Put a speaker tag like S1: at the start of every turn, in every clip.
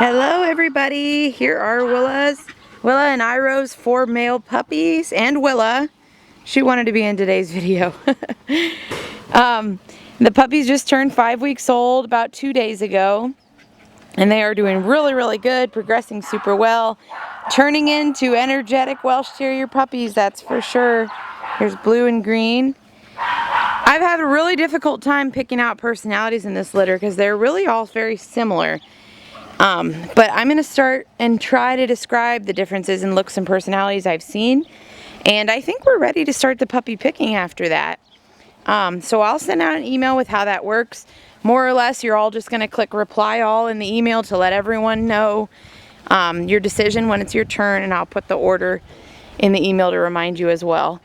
S1: Hello everybody, here are Willa-Iroh's 4 male puppies, and Willa. She wanted to be in today's video. The puppies just turned 5 weeks old about 2 days ago, and they are doing really good, progressing super well, turning into energetic Welsh Terrier puppies, that's for sure. Here's Blue and Green. I've had a really difficult time picking out personalities in this litter because they're really all very similar. But I'm going to start and try to describe the differences in looks and personalities I've seen. And I think we're ready to start the puppy picking after that. So I'll send out an email with how that works. More or less, you're all just going to click reply all in the email to let everyone know your decision when it's your turn. And I'll put the order in the email to remind you as well.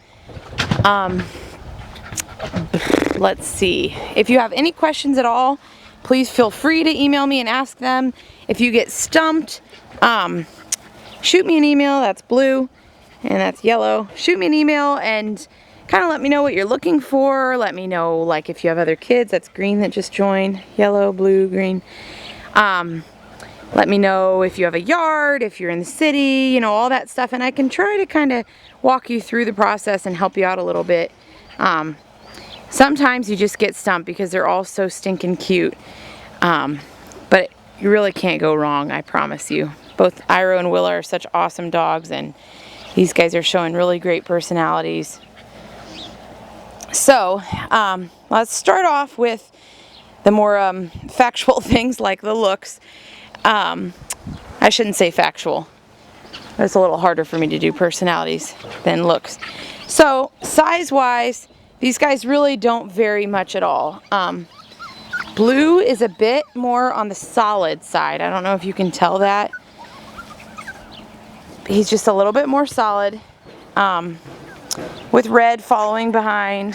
S1: Let's see. If you have any questions at all, please feel free to email me and ask them. If you get stumped, shoot me an email. That's Blue and that's Yellow. Shoot me an email and kind of let me know what you're looking for. Let me know, like, if you have other kids. That's Green that just joined. Yellow, Blue, Green. Let me know if you have a yard, if you're in the city, you know, all that stuff. And I can try to kind of walk you through the process and help you out a little bit. Sometimes you just get stumped because they're all so stinking cute. But you really can't go wrong, I promise you. Both Iroh and Willa are such awesome dogs, and these guys are showing really great personalities. So, let's start off with the more factual things like the looks. I shouldn't say factual. It's a little harder for me to do personalities than looks. So, size-wise, these guys really don't vary much at all. Blue is a bit more on the solid side. I don't know if you can tell that. He's just a little bit more solid, with red following behind,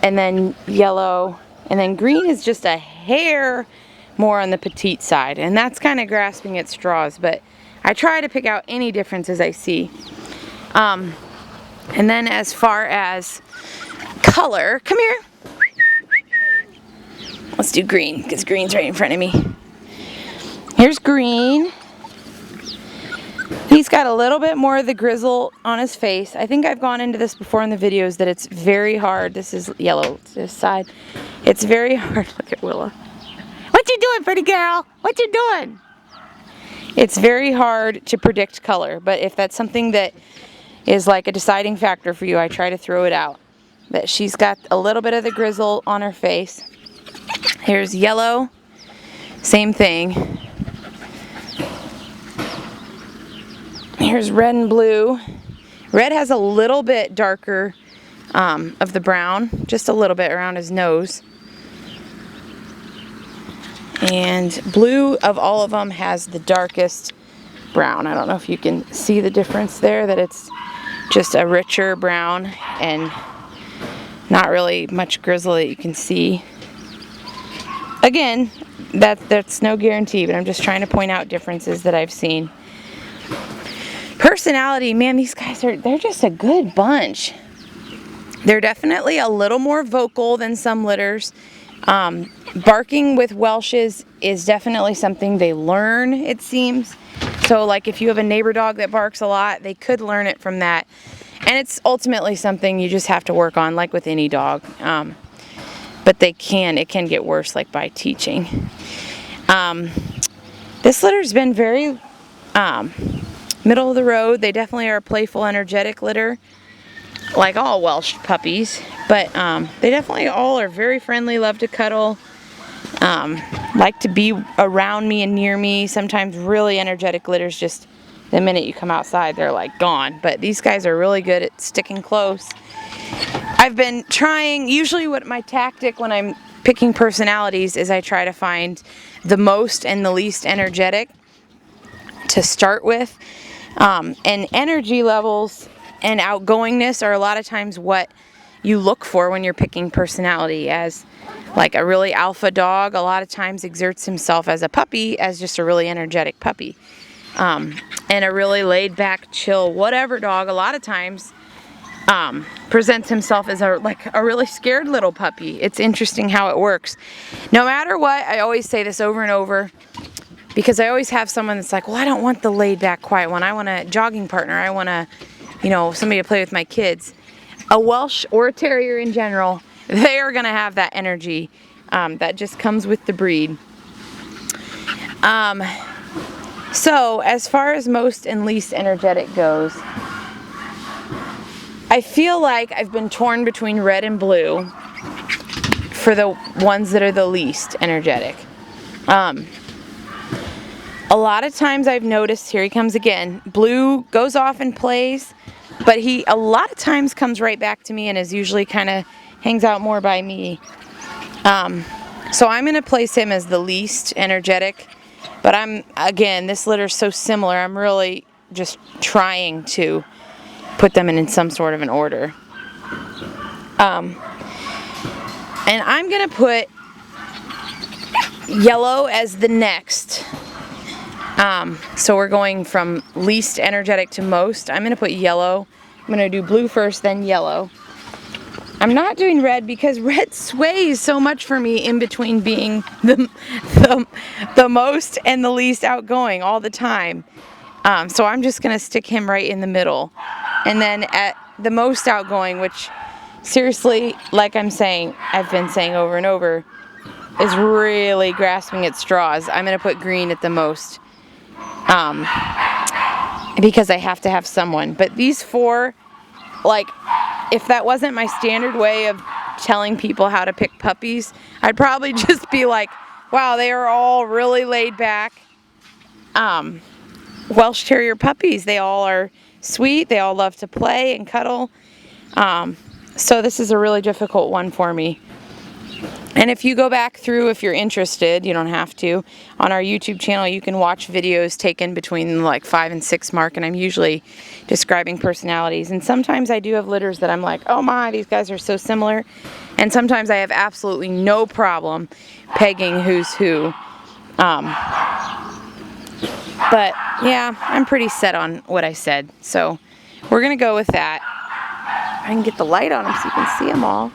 S1: and then yellow, and then green is just a hair more on the petite side, and that's kind of grasping at straws, but I try to pick out any differences I see. And then as far as color, come here. Let's do Green, because Green's right in front of me. Here's Green. He's got a little bit more of the grizzle on his face. I think I've gone into this before in the videos that it's very hard. This is Yellow, this side. It's very hard. Look at Willa. What you doing, pretty girl? What you doing? It's very hard to predict color, but if that's something that is like a deciding factor for you, I try to throw it out. But she's got a little bit of the grizzle on her face. Here's Yellow, same thing. Here's Red and Blue. Red has a little bit darker of the brown, just a little bit around his nose. And Blue, of all of them, has the darkest brown. I don't know if you can see the difference there, that it's just a richer brown and not really much grizzle that you can see. Again, that's no guarantee, but I'm just trying to point out differences that I've seen. Personality, man, these guys they're just a good bunch. They're definitely a little more vocal than some litters. Barking with Welshes is definitely something they learn, it seems. So like if you have a neighbor dog that barks a lot, they could learn it from that. And it's ultimately something you just have to work on, like with any dog. But it can get worse, like by teaching. This litter's been very middle of the road. They definitely are a playful, energetic litter, like all Welsh puppies. But they definitely all are very friendly, love to cuddle, like to be around me and near me. Sometimes really energetic litters, just the minute you come outside, they're like gone. But these guys are really good at sticking close. I've been trying, usually what my tactic when I'm picking personalities is I try to find the most and the least energetic to start with. And energy levels and outgoingness are a lot of times what you look for when you're picking personality. As like a really alpha dog, a lot of times exerts himself as a puppy as just a really energetic puppy. And a really laid back, chill, whatever dog a lot of times presents himself as a really scared little puppy. It's interesting how it works. No matter what, I always say this over and over, because I always have someone that's like, well, I don't want the laid back quiet one. I want a jogging partner. I want a, you know, somebody to play with my kids. A Welsh or a Terrier in general, they are going to have that energy that just comes with the breed. So as far as most and least energetic goes, I feel like I've been torn between red and blue for the ones that are the least energetic. A lot of times I've noticed, here he comes again, blue goes off and plays, but he a lot of times comes right back to me and is usually kind of hangs out more by me. So I'm going to place him as the least energetic, but again, this litter is so similar, I'm really just trying to put them in some sort of an order. And I'm going to put yellow as the next. So we're going from least energetic to most. I'm going to put yellow. I'm going to do blue first, then yellow. I'm not doing red because red sways so much for me in between being the most and the least outgoing all the time. So I'm just going to stick him right in the middle. And then at the most outgoing, which seriously, like I've been saying over and over, is really grasping at straws, I'm going to put green at the most. Because I have to have someone. But these four, like, if that wasn't my standard way of telling people how to pick puppies, I'd probably just be like, wow, they are all really laid back Welsh Terrier puppies. They all are sweet. They all love to play and cuddle. So this is a really difficult one for me. And if you go back through, if you're interested, you don't have to, on our YouTube channel, you can watch videos taken between like 5 and 6 mark, and I'm usually describing personalities. And sometimes I do have litters that I'm like, oh my, these guys are so similar. And sometimes I have absolutely no problem pegging who's who. But yeah, I'm pretty set on what I said. So we're going to go with that. I can get the light on them so you can see them all.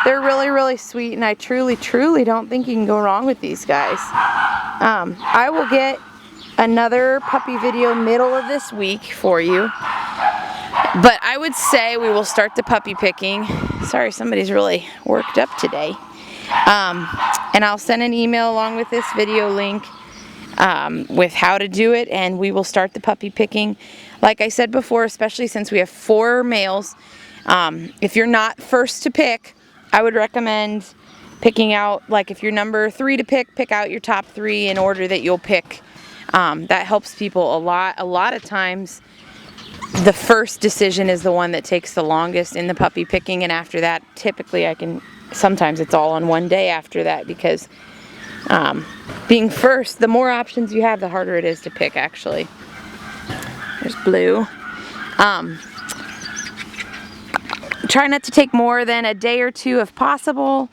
S1: They're really, really sweet, and I truly, truly don't think you can go wrong with these guys. I will get another puppy video middle of this week for you. But I would say we will start the puppy picking. Sorry, somebody's really worked up today. And I'll send an email along with this video link with how to do it, and we will start the puppy picking. Like I said before, especially since we have 4 males, if you're not first to pick, I would recommend picking out, like if you're number 3 to pick out your top 3 in order that you'll pick. That helps people a lot. A lot of times the first decision is the one that takes the longest in the puppy picking, and after that typically sometimes it's all on one day after that, because being first, the more options you have, the harder it is to pick actually. There's Blue. Try not to take more than a day or 2 if possible.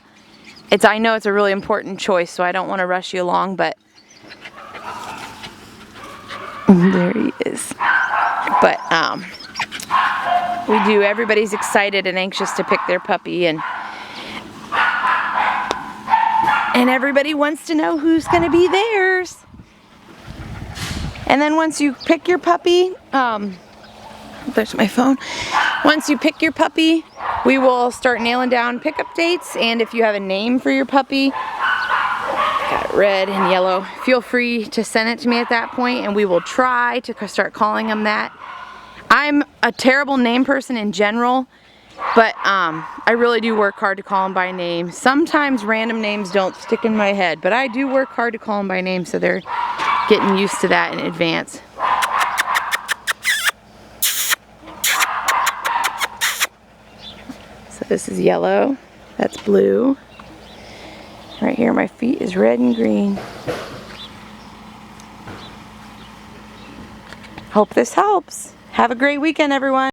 S1: I know it's a really important choice, so I don't want to rush you along, but there he is. But everybody's excited and anxious to pick their puppy, and everybody wants to know who's going to be theirs. And then once you pick your puppy, there's my phone. Once you pick your puppy, we will start nailing down pickup dates, and if you have a name for your puppy, got red and yellow, feel free to send it to me at that point, and we will try to start calling them that. I'm a terrible name person in general, but I really do work hard to call them by name. Sometimes random names don't stick in my head, but I do work hard to call them by name, so they're getting used to that in advance. So this is yellow, that's Blue. Right here my feet is red and green. Hope this helps. Have a great weekend, everyone.